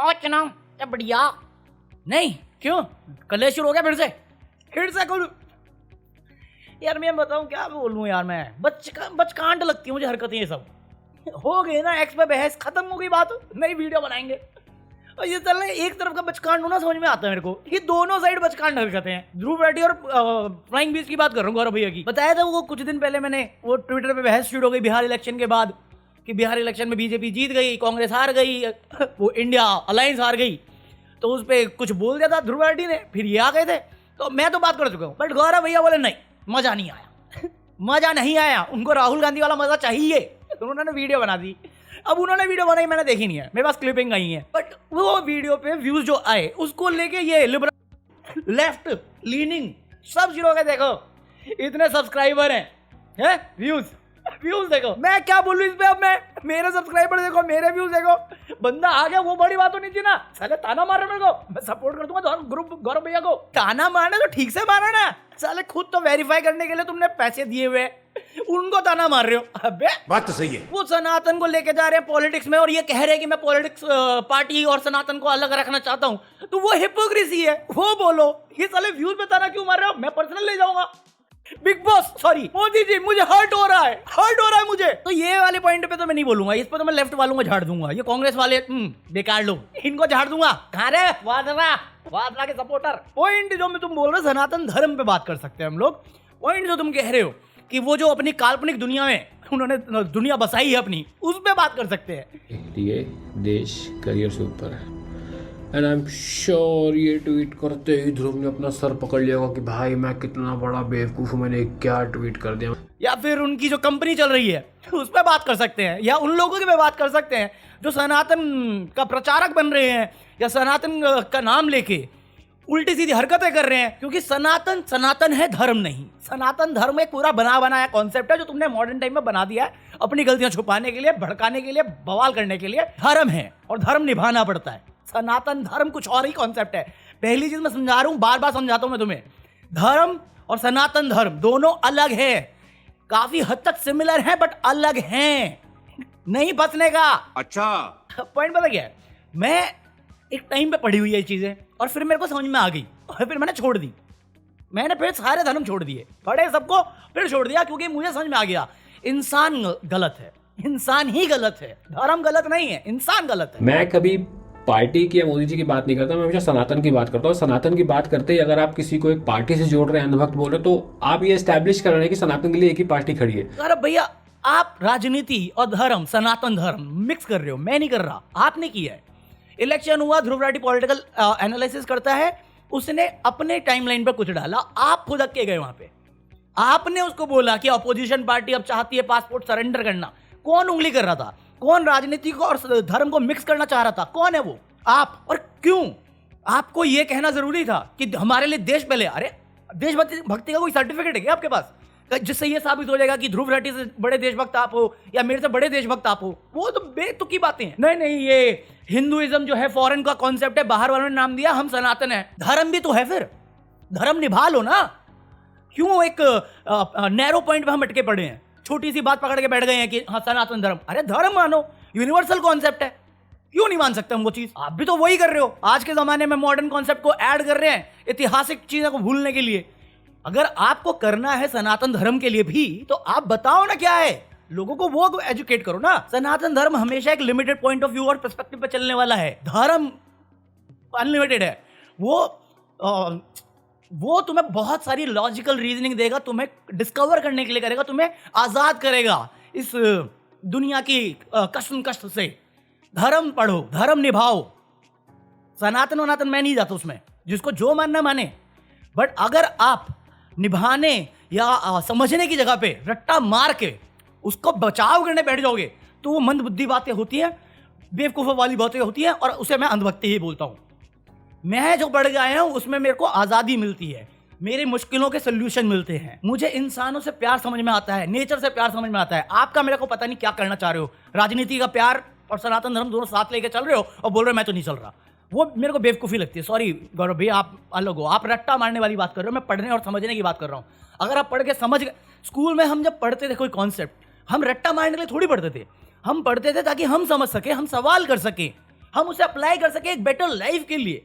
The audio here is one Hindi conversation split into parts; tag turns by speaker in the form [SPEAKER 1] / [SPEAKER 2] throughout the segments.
[SPEAKER 1] और चुनाव क्या बढ़िया। नहीं क्यों, कलेश शुरू हो गया फिर से करूँ यार। मैं बताऊं क्या बोलूं यार, मैं बचकांड लगती है मुझे हरकतें ये सब। हो गई ना एक्स पे बहस, खत्म हो गई बात, नई वीडियो बनाएंगे। और ये चल रहा है एक तरफ का बचकांड होना समझ में आता है मेरे को, ये दोनों साइड बचकांड हरकतें हैं। ध्रुव राठी और फ्लाइंग बीस्ट की बात कर रहा हूँ, गौरव भैया की। बताया था वो कुछ दिन पहले मैंने, वो ट्विटर पे बहस शुरू हो गई बिहार इलेक्शन के बाद कि बिहार इलेक्शन में बीजेपी जीत गई, कांग्रेस हार गई, वो इंडिया अलायंस हार गई। तो उस पर कुछ बोल दिया था ध्रुव राठी ने, फिर ये आ गए थे। तो मैं तो बात कर चुका हूँ, बट गौरव भैया बोले नहीं मजा नहीं आया। मजा नहीं आया, उनको राहुल गांधी वाला मजा चाहिए। तो उन्होंने वीडियो बना दी। अब उन्होंने वीडियो बनाई, मैंने देखी नहीं है, मेरे पास क्लिपिंग आई है, बट वो वीडियो पे व्यूज जो आए उसको लेके ये लिबरल लेफ्ट लीनिंग सब शुरू हो गए। देखो इतने सब्सक्राइबर हैं, व्यूज देखो। मैं क्या बोलूं इस पे, अब मैं मेरे सब्सक्राइबर देखो, मेरे व्यूज देखो, बंदा आ गया, वो बड़ी बात होनी चाहिए ना। साले ताना मार रहे मेरे को, मैं सपोर्ट कर दूंगा ग्रुप गौरव भैया को। ताना मारना तो ठीक से मारा ना, साले खुद तो वेरीफाई करने के लिए तुमने पैसे दिए हुए, उनको ताना मार रहे हो। अबे
[SPEAKER 2] बात तो सही है।
[SPEAKER 1] वो सनातन को लेके जा रहे हैं पॉलिटिक्स में और ये कह रहे हैं कि मैं पॉलिटिक्स पार्टी और सनातन को अलग रखना चाहता हूं, तो वो हिपोक्रेसी है। वो बोलो, ये साले व्यूज पे ताना क्यों मार रहे हो, मैं पर्सनल ले जाऊंगा। Big boss sorry Modi ji, मुझे हर्ट हो रहा है मुझे। तो ये वाले पॉइंट पे तो मैं नहीं बोलूंगा, इस पे तो मैं लेफ्ट वालों को झाड़ दूंगा। ये कांग्रेस वाले बेकार लोग, इनको झाड़ दूंगा। कहां रे वादरा के सपोर्टर। पॉइंट जो मैं तुम बोल रहे हो सनातन धर्म पे बात कर सकते हैं हम लोग। पॉइंट जो तुम कह रहे हो कि वो जो अपनी काल्पनिक दुनिया में उन्होंने दुनिया बसाई है अपनी, उस पे बात कर सकते हैं।
[SPEAKER 3] ये देश करियर से ऊपर है एंड आई एम श्योर ये ट्वीट करते ही ध्रुव ने अपना सर पकड़ लिया होगा कि भाई मैं कितना बड़ा बेवकूफ़ हूँ, मैंने क्या ट्वीट कर दिया।
[SPEAKER 1] या फिर उनकी जो कंपनी चल रही है उस पर बात कर सकते हैं, या उन लोगों की पे बात कर सकते हैं जो सनातन का प्रचारक बन रहे हैं या सनातन का नाम लेके उल्टी सीधी हरकतें कर रहे हैं। क्योंकि सनातन है, धर्म नहीं। सनातन धर्म एक पूरा बना बनाया कॉन्सेप्ट है जो तुमने मॉडर्न टाइम में बना दिया है अपनी गलतियां छुपाने के लिए, भड़काने के लिए, बवाल करने के लिए। धर्म है और धर्म निभाना पड़ता है। सनातन धर्म कुछ और ही कॉन्सेप्ट है। पहली चीज मैं समझा रहा हूं, बार बार समझाता हूं मैं तुम्हें, धर्म और सनातन धर्म दोनों अलग है, काफी हद तक सिमिलर है बट अलग हैं, नहीं बचने का।
[SPEAKER 2] अच्छा
[SPEAKER 1] पॉइंट पता क्या है, मैं एक टाइम पे पढ़ी हुई है चीजें और फिर मेरे को समझ में आ गई और फिर मैंने छोड़ दी। मैंने फिर सारे धर्म छोड़ दिए, पढ़े सबको फिर छोड़ दिया, क्योंकि मुझे समझ में आ गया इंसान गलत है, इंसान ही गलत है, धर्म गलत नहीं है, इंसान गलत है।
[SPEAKER 3] मैं कभी पार्टी की या मोदी जी की बात नहीं करता, मैं हमेशा सनातन की बात करता हूँ। सनातन की बात करते ही अगर आप किसी को एक पार्टी से जोड़ रहे हैं, अंधभक्त बोल रहे हैं, तो आप ये एस्टैब्लिश कर रहे हैं कि सनातन के लिए एक ही पार्टी खड़ी है।
[SPEAKER 1] अरे भैया आप राजनीति और धर्म, सनातन धर्म मिक्स कर रहे हो, मैं नहीं कर रहा, आपने किया है। इलेक्शन हुआ, ध्रुव राठी पॉलिटिकल एनालिसिस करता है, उसने अपने टाइमलाइन पर कुछ डाला, आप खुद के गए वहां पे, आपने उसको बोला कि अपोजिशन पार्टी अब चाहती है पासपोर्ट सरेंडर करना। कौन उंगली कर रहा था, कौन राजनीति को और धर्म को मिक्स करना चाह रहा था, कौन है वो? आप। और क्यों आपको ये कहना जरूरी था कि हमारे लिए देश पहले? अरे देशभक्ति का कोई सर्टिफिकेट है क्या आपके पास जिससे ये साबित हो जाएगा कि ध्रुव राठी से बड़े देशभक्त आप हो या मेरे से बड़े देशभक्त आप हो? वो तो बेतुकी बातें हैं। नहीं, ये हिंदुइज्म जो है फॉरेन का कॉन्सेप्ट है, बाहर वालों ने नाम दिया, हम सनातन है। धर्म भी तो है, फिर धर्म निभा लो ना। क्यों एक नैरो पॉइंट पे हम अटके पड़े हैं, छोटी सी बात पकड़ के बैठ गए हैं कि हाँ सनातन धर्म? अरे धर्म मानो, यूनिवर्सल कॉन्सेप्ट है, क्यों नहीं मान सकते हम वो चीज? आप भी तो वही कर रहे हो, आज के जमाने में मॉडर्न कॉन्सेप्ट को ऐड कर रहे हैं ऐतिहासिक चीजों को भूलने के लिए। अगर आपको करना है सनातन धर्म के लिए भी, तो आप बताओ ना क्या है, लोगों को वो एजुकेट करो ना। सनातन धर्म हमेशा एक लिमिटेड पॉइंट ऑफ व्यू और पर्सपेक्टिव पे चलने वाला है, धर्म अनलिमिटेड है। वो तुम्हें बहुत सारी लॉजिकल रीजनिंग देगा, तुम्हें डिस्कवर करने के लिए करेगा, तुम्हें आजाद करेगा इस दुनिया की कष्ट से। धर्म पढ़ो, धर्म निभाओ। सनातन वनातन मैं नहीं जाता उसमें, जिसको जो मानना माने, बट अगर आप निभाने या समझने की जगह पे रट्टा मार के उसको बचाव करने बैठ जाओगे तो वो मंदबुद्धि बातें होती हैं, बेवकूफ़ों वाली बातें होती हैं, और उसे मैं अंधभक्ति ही बोलता हूँ। मैं जो पढ़ के आया हूँ उसमें मेरे को आज़ादी मिलती है, मेरी मुश्किलों के सोल्यूशन मिलते हैं, मुझे इंसानों से प्यार समझ में आता है, नेचर से प्यार समझ में आता है। आपका मेरे को पता नहीं क्या करना चाह रहे हो, राजनीति का प्यार और सनातन धर्म दोनों साथ लेके चल रहे हो और बोल रहे हो मैं तो नहीं चल रहा। वो मेरे को बेवकूफ़ी लगती है। सॉरी गौरव भैया, आप अलग हो, आप रट्टा मारने वाली बात कर रहे हो, मैं पढ़ने और समझने की बात कर रहा हूँ। अगर आप पढ़ के समझ गए, स्कूल में हम जब पढ़ते थे कोई कॉन्सेप्ट, हम रट्टा मारने के लिए थोड़ी पढ़ते थे, हम पढ़ते थे ताकि हम समझ सके, हम सवाल कर सके। हम उसे अप्लाई कर सके एक बेटर लाइफ के लिए।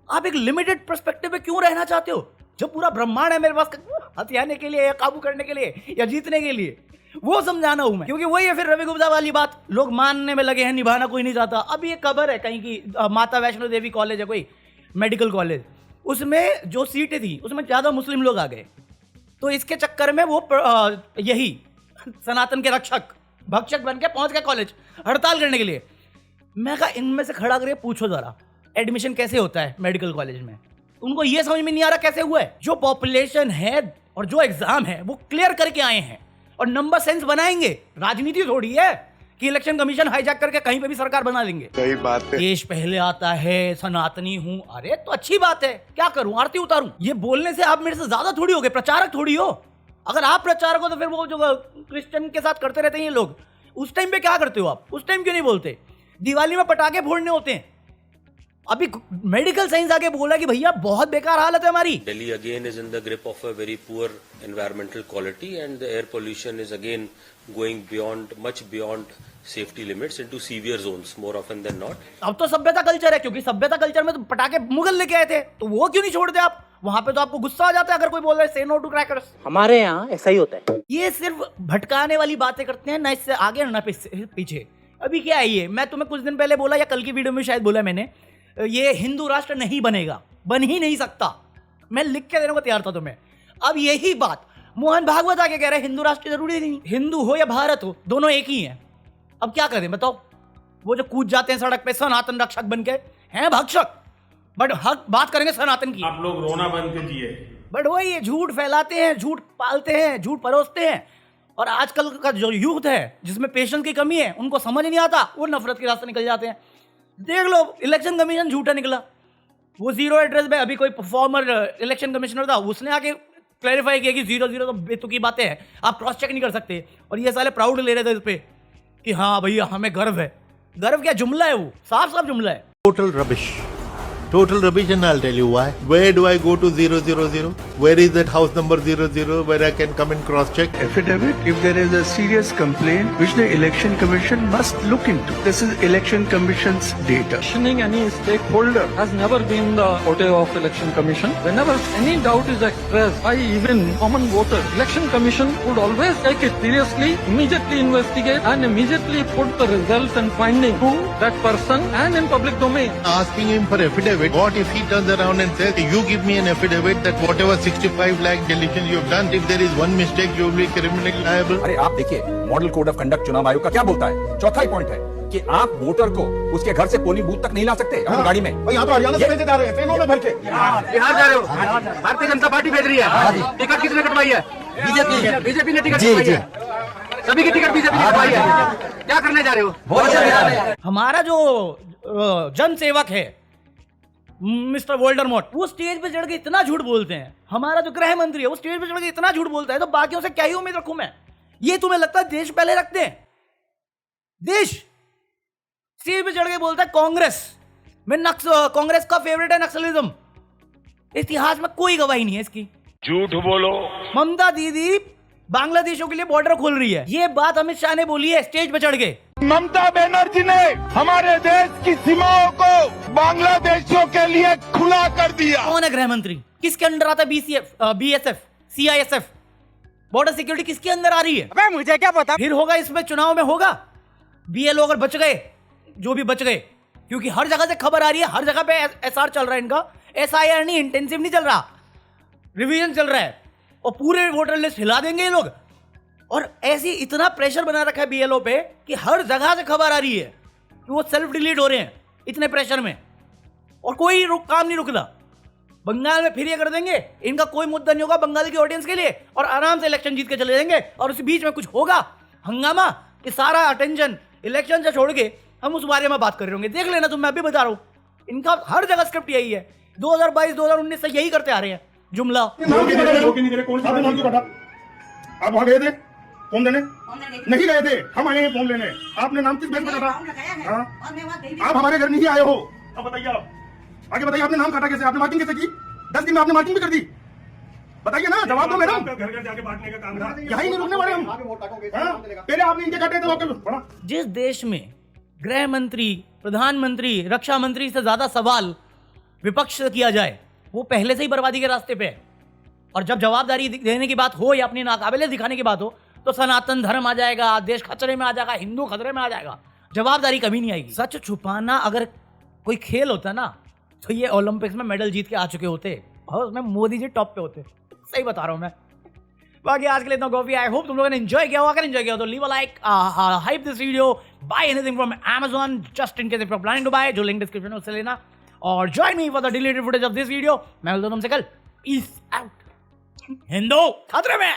[SPEAKER 1] आप एक लिमिटेड पर्सपेक्टिव में क्यों रहना चाहते हो जब पूरा ब्रह्मांड है मेरे पास हथियाने के लिए या काबू करने के लिए या जीतने के लिए? वो समझाना हूं मैं, क्योंकि वही है फिर रवि गुप्ता वाली बात, लोग मानने में लगे हैं, निभाना कोई नहीं चाहता। अब ये खबर है कहीं की, माता वैष्णो देवी कॉलेज है कोई मेडिकल कॉलेज, उसमें जो सीटें थी उसमें ज्यादा मुस्लिम लोग आ गए, तो इसके चक्कर में वो यही सनातन के रक्षक भक्षक बन के पहुंच गए कॉलेज हड़ताल करने के लिए। मैं कहा इनमें से खड़ा करके पूछो जरा एडमिशन कैसे होता है मेडिकल कॉलेज में। उनको ये समझ में नहीं आ रहा कैसे हुआ है। जो पॉपुलेशन है और जो एग्जाम है वो क्लियर करके आए हैं और नंबर सेंस बनाएंगे। राजनीति थोड़ी है कि इलेक्शन कमीशन हाईजैक करके कहीं पे भी सरकार बना लेंगे।
[SPEAKER 2] सही बात है।
[SPEAKER 1] देश पहले आता है, सनातनी हूं, अरे तो अच्छी बात है, क्या करूं आरती उतारूं? ये बोलने से आप मेरे से ज्यादा थोड़ी हो गए, प्रचारक थोड़ी हो। अगर आप प्रचारक हो तो फिर वो जो क्रिश्चियन के साथ करते रहते हैं ये लोग, उस टाइम पे क्या करते हो आप? उस टाइम क्यों नहीं बोलते? दिवाली में पटाखे फोड़ने होते हैं। अभी मेडिकल साइंस आके बोला कि भैया बहुत बेकार हालत है हमारी।
[SPEAKER 4] Delhi again is in the grip of a very poor environmental quality and the air pollution is again going beyond, much beyond safety limits into severe zones more often than not.
[SPEAKER 1] अब तो सभ्यता कल्चर है, क्योंकि सभ्यता कल्चर में तो पटाखे मुगल लेके आए थे, तो वो क्यों नहीं छोड़ते आप? वहां पे तो आपको गुस्सा आ जाता है अगर कोई बोल रहा है से नो टू क्रैकर्स।
[SPEAKER 5] हमारे यहाँ ऐसा ही होता है।
[SPEAKER 1] ये सिर्फ भटकाने वाली बातें करते हैं, ना इससे आगे ना पीछे। अभी क्या है ये, मैं तुम्हें कुछ दिन पहले बोला या कल की वीडियो में शायद बोला मैंने, ये हिंदू राष्ट्र नहीं बनेगा, बन ही नहीं सकता। मैं लिख के देने को तैयार था तुम्हें। अब यही बात मोहन भागवत आके कह रहे हैं हिंदू राष्ट्र जरूरी नहीं, हिंदू हो या भारत हो दोनों एक ही हैं। अब क्या करें बताओ? वो जो कूद जाते हैं सड़क पे सनातन रक्षक बन के, हैं भक्षक, बट हक बात करेंगे सनातन की।
[SPEAKER 6] आप लोग रोना बंद कीजिए।
[SPEAKER 1] बट वो ये झूठ फैलाते हैं, झूठ पालते हैं, झूठ परोसते हैं। और आजकल का जो यूथ है जिसमें पेशेंस की कमी है, उनको समझ नहीं आता, वो नफरत के रास्ते निकल जाते हैं। देख लो इलेक्शन कमीशन झूठा निकला। वो जीरो एड्रेस में अभी कोई फॉर्मर इलेक्शन कमिश्नर था, उसने आके क्लैरिफाई किया कि 0-0 तो बेतुकी बातें हैं, आप क्रॉस चेक नहीं कर सकते। और ये साले प्राउड ले रहे थे इस पे कि हाँ भैया हमें गर्व है। गर्व क्या, जुमला है वो, साफ साफ जुमला है।
[SPEAKER 2] Total rubbish, and I'll tell you why. Where do I go to 000? Where is that house number 00 where I can come and cross check?
[SPEAKER 7] Affidavit if there is a serious complaint which the election commission must look into. This is election commission's data.
[SPEAKER 8] Questioning any stakeholder has never been the forte of election commission. Whenever any doubt is expressed by even common voters, election commission would always take it seriously, immediately investigate and immediately put the results and findings to that person and in public domain.
[SPEAKER 2] Asking him for affidavit. What if he turns around and says, you give me an affidavit that whatever 65 lakh deletions you have done, if there is one mistake, you will be criminally liable?
[SPEAKER 9] अरे आप देखिए मॉडल कोड ऑफ कंडक्ट चुनाव आयोग का क्या बोलता है। चौथा ही पॉइंट है कि आप वोटर को उसके घर से पोलिंग बूथ तक नहीं ला सकते अपनी गाड़ी में। यहाँ तो हरियाणा से भेजे जा रहे हैं ट्रेनों में भर के। बिहार जा रहे हो, भारतीय जनता पार्टी भेज रही है। टिकट किसने कटवाई है? बीजेपी ने टिकट कटवाई है। सभी की टिकट बीजेपी ने कटवाई है। क्या करने जा रहे हो?
[SPEAKER 1] हमारा जो जन सेवक है मिस्टर वोल्डरमॉर्ट, वो स्टेज पे चढ़ के इतना झूठ बोलते हैं। हमारा जो गृह मंत्री है वो स्टेज पे चढ़ के इतना झूठ बोलता है, तो बाकियों से क्या ही उम्मीद रखूं मैं? ये तुम्हें लगता है देश पहले रखते हैं? देश स्टेज पे चढ़ के बोलता है कांग्रेस में कांग्रेस का फेवरेट है नक्सलिज्म। इतिहास में कोई गवाही नहीं है इसकी।
[SPEAKER 6] झूठ बोलो।
[SPEAKER 1] ममता दीदी बांग्लादेशों के लिए बॉर्डर खोल रही है, ये बात अमित शाह ने बोली है स्टेज पे चढ़ के।
[SPEAKER 6] ममता बनर्जी ने हमारे देश की सीमाओं को बांग्लादेशियों के लिए खुला कर दिया।
[SPEAKER 1] कौन है गृह मंत्री? किसके अंडर आता है? BSF, CISF, बॉर्डर सिक्योरिटी किसके अंदर आ रही है?
[SPEAKER 5] अबे मुझे क्या पता।
[SPEAKER 1] फिर होगा इसमें चुनाव में होगा। BLO अगर बच गए, जो भी बच गए, क्योंकि हर जगह से खबर आ रही है, हर जगह पे SR चल रहा है इनका। SIR नहीं, इंटेंसिव नहीं चल रहा, रिवीजन चल रहा है, और पूरे वोटर लिस्ट हिला देंगे ये लोग। और ऐसी इतना प्रेशर बना रखा है BLO पे कि हर जगह से खबर आ रही है कि वो सेल्फ डिलीट हो रहे हैं इतने प्रेशर में, और कोई काम नहीं रुकता। बंगाल में फिर ये कर देंगे, इनका कोई मुद्दा नहीं होगा बंगाल की ऑडियंस के लिए, और आराम से इलेक्शन जीत के चले जाएंगे। और उसी बीच में कुछ होगा हंगामा कि सारा अटेंशन इलेक्शन से छोड़ के हम उस बारे में बात कर रहे होंगे। देख लेना तुम, मैं अभी बता रहा हूँ, इनका हर जगह स्क्रिप्ट यही है। 2022-2019 से यही करते आ रहे हैं जुमला।
[SPEAKER 6] आप वहाँ गए थे फॉर्म लेने? नहीं गए थे, हम आए हैं फॉर्म लेने। आपने नाम किस बेस पे काटा? आप हमारे घर नहीं आए हो। अब बताइए, आप आगे बताइए, आपने नाम काटा कैसे? आपने मार्किंग कैसे की? 10 दिन में आपने मार्किंग भी कर दी। बताइए ना, जवाब दो मैडम। घर घर जाके बांटने का काम था, यही नहीं रुकने वाले हम। पहले आपने इनके काटे थे। जिस देश में
[SPEAKER 1] गृह मंत्री, प्रधानमंत्री, रक्षा मंत्री से ज्यादा सवाल विपक्ष से किया जाए, वो पहले से ही बर्बादी के रास्ते पे है। और जब जवाबदारी देने की बात हो या अपनी नाकाबिले दिखाने की बात हो तो सनातन धर्म आ जाएगा, देश खतरे में आ जाएगा, हिंदू खतरे में आ जाएगा, जवाबदारी कभी नहीं आएगी। सच छुपाना अगर कोई खेल होता ना तो ये ओलंपिक्स में मेडल जीत के आ चुके होते और उसमें मोदी जी टॉप पे होते। सही बता रहा हूं मैं। बाकी आज के लिए इतना काफी। आई होप तुम लोगों ने एंजॉय किया होगा। अगर एंजॉय किया हो तो leave a like, hype this video, buy anything from Amazon just in case if you are planning to buy, जो लिंक डिस्क्रिप्शन में उससे लेना। और join me for the deleted footage of this video. मैं मिलता हूं तुमसे कल। Peace out. हिंदू खतरे में।